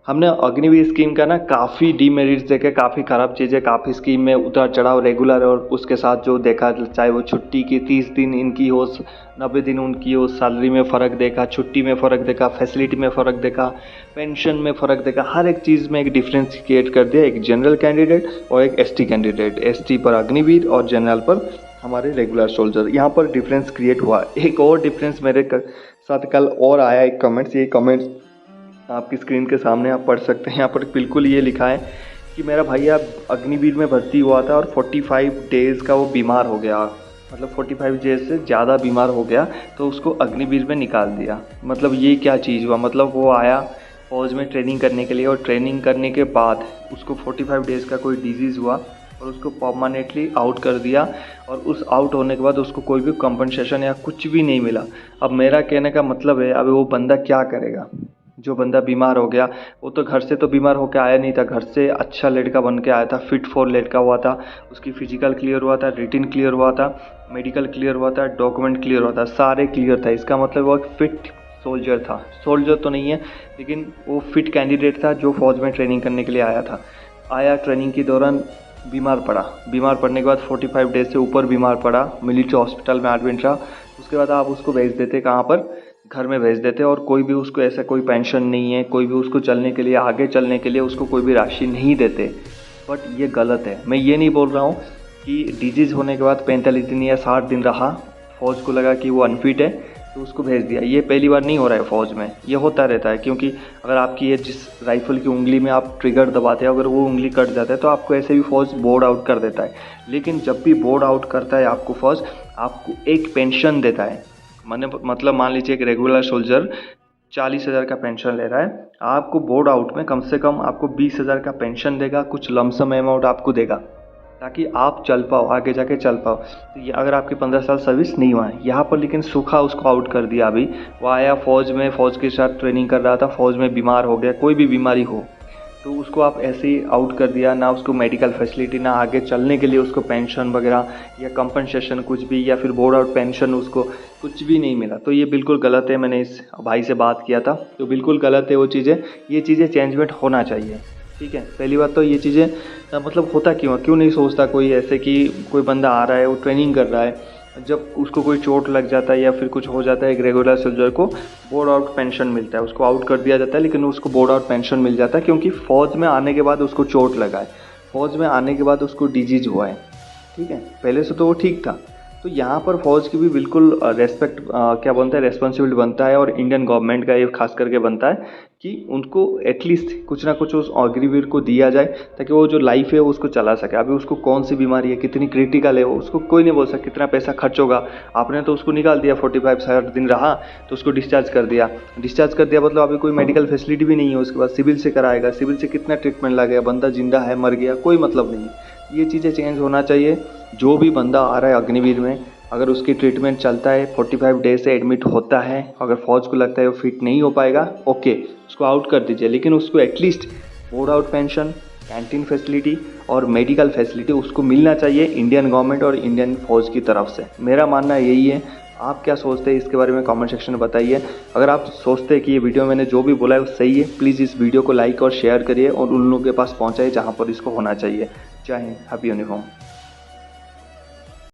हमने अग्निवीर स्कीम का ना काफ़ी डीमेरिट्स देखे, काफ़ी ख़राब चीज़ें, काफ़ी स्कीम में उतार चढ़ाव रेगुलर और उसके साथ जो देखा, चाहे वो छुट्टी की 30 दिन इनकी हो, 90 दिन उनकी हो, सैलरी में फ़र्क देखा, छुट्टी में फ़र्क देखा, फैसिलिटी में फ़र्क देखा, पेंशन में फ़र्क देखा, हर एक चीज़ में एक डिफरेंस क्रिएट कर दिया, एक जनरल कैंडिडेट और एक एसटी कैंडिडेट। एसटी पर अग्निवीर और जनरल पर हमारे रेगुलर सोल्जर, यहाँ पर डिफरेंस क्रिएट हुआ। एक और डिफरेंस मेरे साथ कल और आया, एक कमेंट्स, ये कमेंट्स आपकी स्क्रीन के सामने आप पढ़ सकते हैं। यहाँ पर बिल्कुल ये लिखा है कि मेरा भैया अग्निवीर में भर्ती हुआ था और 45 डेज़ का वो बीमार हो गया, मतलब 45 डेज से ज़्यादा बीमार हो गया तो उसको अग्निवीर में निकाल दिया। मतलब ये क्या चीज़ हुआ, मतलब वो आया फौज में ट्रेनिंग करने के लिए और ट्रेनिंग करने के बाद उसको 45 डेज़ का कोई डिजीज़ हुआ और उसको परमानेंटली आउट कर दिया, और उस आउट होने के बाद उसको कोई भी कंपनसेशन या कुछ भी नहीं मिला। अब मेरा कहने का मतलब है, अब वो बंदा क्या करेगा? जो बंदा बीमार हो गया, वो तो घर से तो बीमार होकर आया नहीं था, घर से अच्छा लड़का बन के आया था, फिट फॉर लड़का हुआ था, उसकी फिजिकल क्लियर हुआ था, रिटिन क्लियर हुआ था, मेडिकल क्लियर हुआ था, डॉक्यूमेंट क्लियर हुआ था, सारे क्लियर था। इसका मतलब वो एक फिट सोल्जर था, सोल्जर तो नहीं है लेकिन वो फिट कैंडिडेट था जो फौज में ट्रेनिंग करने के लिए आया था। आया, ट्रेनिंग के दौरान बीमार पड़ा, बीमार पड़ने के बाद 45 डेज से ऊपर बीमार पड़ा, मिलिट्री हॉस्पिटल में एडमिट रहा। उसके बाद आप उसको भेज देते कहाँ पर? घर में भेज देते, और कोई भी उसको ऐसा कोई पेंशन नहीं है, कोई भी उसको चलने के लिए, आगे चलने के लिए उसको कोई भी राशि नहीं देते। बट ये गलत है। मैं ये नहीं बोल रहा हूँ कि डिजीज़ होने के बाद 45 दिन या 60 दिन रहा, फौज को लगा कि वो अनफिट है तो उसको भेज दिया। ये पहली बार नहीं हो रहा है फौज में, ये होता रहता है। क्योंकि अगर आपकी ये जिस राइफल की उंगली में आप ट्रिगर दबाते हैं, अगर वो उंगली कट जाता है तो आपको ऐसे भी फौज बोर्ड आउट कर देता है। लेकिन जब भी बोर्ड आउट करता है आपको फौज, आपको एक पेंशन देता है। मतलब मान लीजिए एक रेगुलर सोल्जर 40,000 का पेंशन ले रहा है, आपको बोर्ड आउट में कम से कम आपको 20,000 का पेंशन देगा, कुछ लमसम अमाउंट आपको देगा ताकि आप चल पाओ, आगे जाके चल पाओ। तो ये अगर आपकी 15 साल सर्विस नहीं हुआ है यहाँ पर, लेकिन सूखा उसको आउट कर दिया। अभी वो आया फौज में, फौज के साथ ट्रेनिंग कर रहा था, फौज में बीमार हो गया, कोई भी बीमारी हो तो उसको आप ऐसे ही आउट कर दिया, ना उसको मेडिकल फैसिलिटी, ना आगे चलने के लिए उसको पेंशन वगैरह या कंपनसेशन कुछ भी, या फिर बोर्ड आउट पेंशन उसको कुछ भी नहीं मिला। तो ये बिल्कुल गलत है। मैंने इस भाई से बात किया था तो बिल्कुल गलत है वो चीज़ें। ये चीज़ें चेंजमेंट होना चाहिए, ठीक है। पहली बात तो ये चीज़ें मतलब होता क्यों नहीं सोचता कोई ऐसे कि कोई बंदा आ रहा है, वो ट्रेनिंग कर रहा है, जब उसको कोई चोट लग जाता है या फिर कुछ हो जाता है, एक रेगुलर सोल्जर को बोर्ड आउट पेंशन मिलता है, उसको आउट कर दिया जाता है लेकिन उसको बोर्ड आउट पेंशन मिल जाता है क्योंकि फ़ौज में आने के बाद उसको चोट लगा है, फ़ौज में आने के बाद उसको डिजीज हुआ है, ठीक है। पहले से तो वो ठीक था। तो यहाँ पर फौज की भी बिल्कुल रेस्पेक्ट क्या बनता है, रेस्पॉन्सिबिलिटी बनता है, और इंडियन गवर्नमेंट का ये खास करके बनता है कि उनको एटलीस्ट कुछ ना कुछ उस अग्निवीर को दिया जाए ताकि वो जो लाइफ है वो उसको चला सके। अभी उसको कौन सी बीमारी है, कितनी क्रिटिकल है, वो उसको कोई नहीं बोल सकता, कितना पैसा खर्च होगा। आपने तो उसको निकाल दिया, 45-60 दिन रहा तो उसको डिस्चार्ज कर दिया। डिस्चार्ज कर दिया मतलब अभी कोई मेडिकल फैसिलिटी भी नहीं है, उसके बाद सिविल से कराएगा, सिविल से कितना ट्रीटमेंट लगेगा, बंदा जिंदा है मर गया, कोई मतलब नहीं। ये चीज़ें चेंज होना चाहिए। जो भी बंदा आ रहा है अग्निवीर में, अगर उसकी ट्रीटमेंट चलता है, 45 डेज से एडमिट होता है, अगर फौज को लगता है वो फिट नहीं हो पाएगा, ओके उसको आउट कर दीजिए, लेकिन उसको at least board out pension, canteen facility और मेडिकल फैसिलिटी उसको मिलना चाहिए इंडियन गवर्नमेंट और इंडियन फौज की तरफ से। मेरा मानना यही है। आप क्या सोचते हैं इसके बारे में कमेंट सेक्शन में बताइए। अगर आप सोचते हैं कि ये वीडियो मैंने जो भी बोला है वो सही है, प्लीज़ इस वीडियो को लाइक और शेयर करिए और उन लोगों के पास पहुँचाइए जहाँ पर इसको होना चाहिए। जय हिंद, हैप्पी यूनिफॉर्म।